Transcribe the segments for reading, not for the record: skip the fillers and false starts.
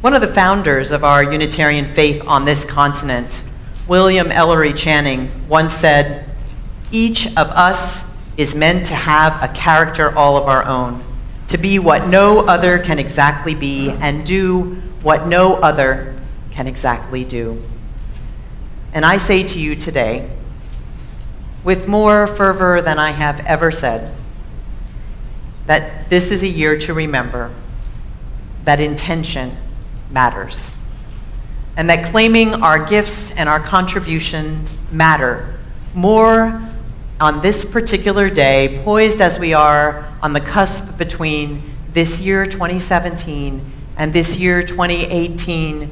One of the founders of our Unitarian faith on this continent, William Ellery Channing, once said, "Each of us is meant to have a character all of our own, to be what no other can exactly be and do what no other can exactly do." And I say to you today, with more fervor than I have ever said, that this is a year to remember that intention matters, and that claiming our gifts and our contributions matter more on this particular day, poised as we are on the cusp between this year 2017 and this year 2018,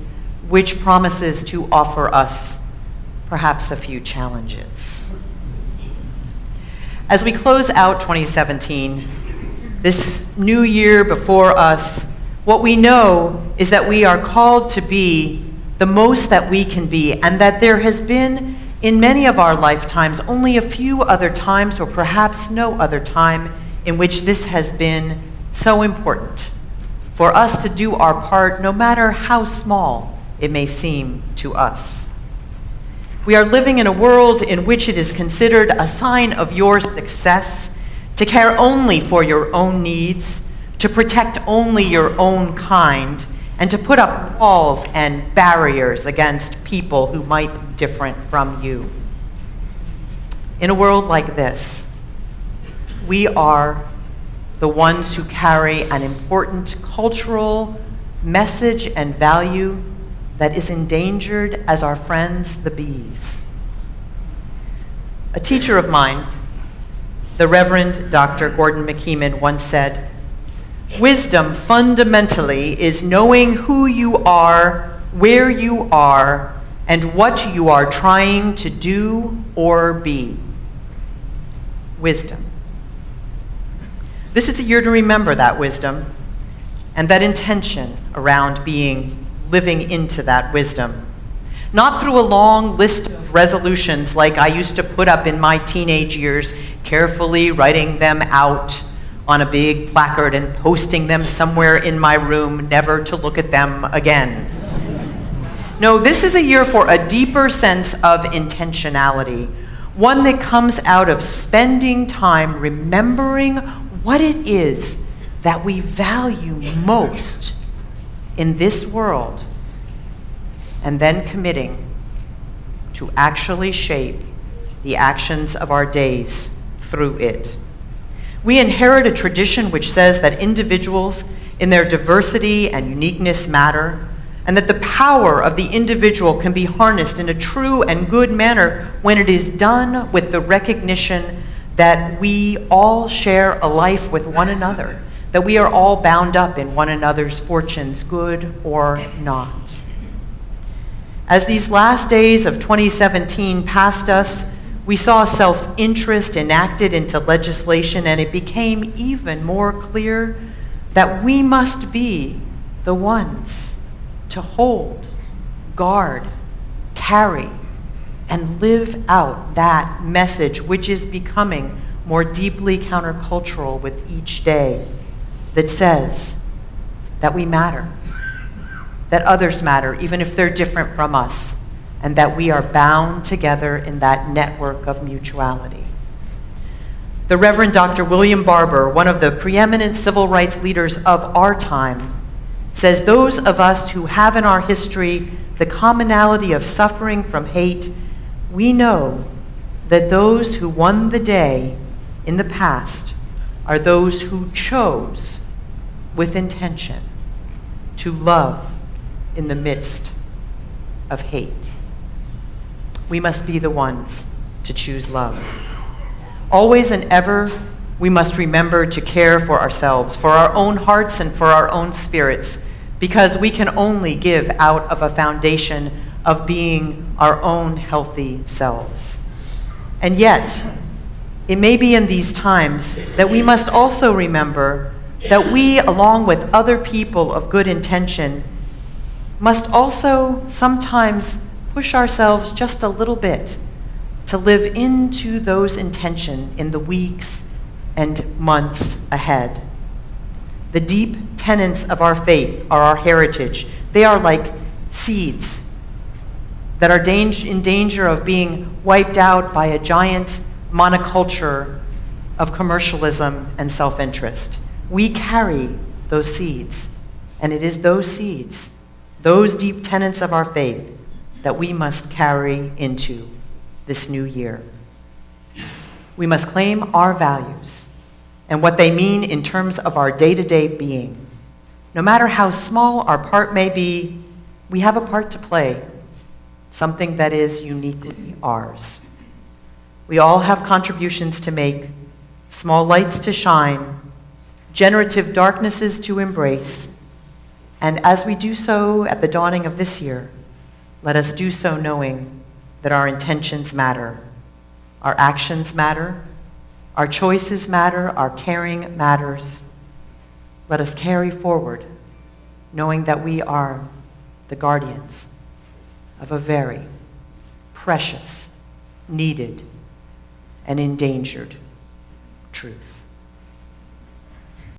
which promises to offer us perhaps a few challenges. As we close out 2017, this new year before us, what we know is that we are called to be the most that we can be, and that there has been, in many of our lifetimes, only a few other times, or perhaps no other time, in which this has been so important for us to do our part, no matter how small it may seem to us. We are living in a world in which it is considered a sign of your success to care only for your own needs, to protect only your own kind, and to put up walls and barriers against people who might be different from you. In a world like this, we are the ones who carry an important cultural message and value that is endangered as our friends the bees. A teacher of mine, the Reverend Dr. Gordon McKeeman, once said, "Wisdom fundamentally is knowing who you are, where you are, and what you are trying to do or be." Wisdom. This is a year to remember that wisdom and that intention around living into that wisdom. Not through a long list of resolutions like I used to put up in my teenage years, carefully writing them out on a big placard and posting them somewhere in my room, never to look at them again. No, this is a year for a deeper sense of intentionality, one that comes out of spending time remembering what it is that we value most in this world, and then committing to actually shape the actions of our days through it. We inherit a tradition which says that individuals in their diversity and uniqueness matter, and that the power of the individual can be harnessed in a true and good manner when it is done with the recognition that we all share a life with one another, that we are all bound up in one another's fortunes, good or not. As these last days of 2017 passed us, we saw self-interest enacted into legislation, and it became even more clear that we must be the ones to hold, guard, carry, and live out that message, which is becoming more deeply countercultural with each day, that says that we matter, that others matter, even if they're different from us, and that we are bound together in that network of mutuality. The Reverend Dr. William Barber, one of the preeminent civil rights leaders of our time, says those of us who have in our history the commonality of suffering from hate, we know that those who won the day in the past are those who chose with intention to love in the midst of hate. We must be the ones to choose love. Always and ever, we must remember to care for ourselves, for our own hearts and for our own spirits, because we can only give out of a foundation of being our own healthy selves. And yet, it may be in these times that we must also remember that we, along with other people of good intention, must also sometimes push ourselves just a little bit to live into those intentions in the weeks and months ahead. The deep tenets of our faith are our heritage. They are like seeds that are in danger of being wiped out by a giant monoculture of commercialism and self-interest. We carry those seeds, and it is those seeds, those deep tenets of our faith, that we must carry into this new year. We must claim our values and what they mean in terms of our day-to-day being. No matter how small our part may be, we have a part to play, something that is uniquely ours. We all have contributions to make, small lights to shine, generative darknesses to embrace, and as we do so at the dawning of this year, let us do so knowing that our intentions matter, our actions matter, our choices matter, our caring matters. Let us carry forward, knowing that we are the guardians of a very precious, needed, and endangered truth.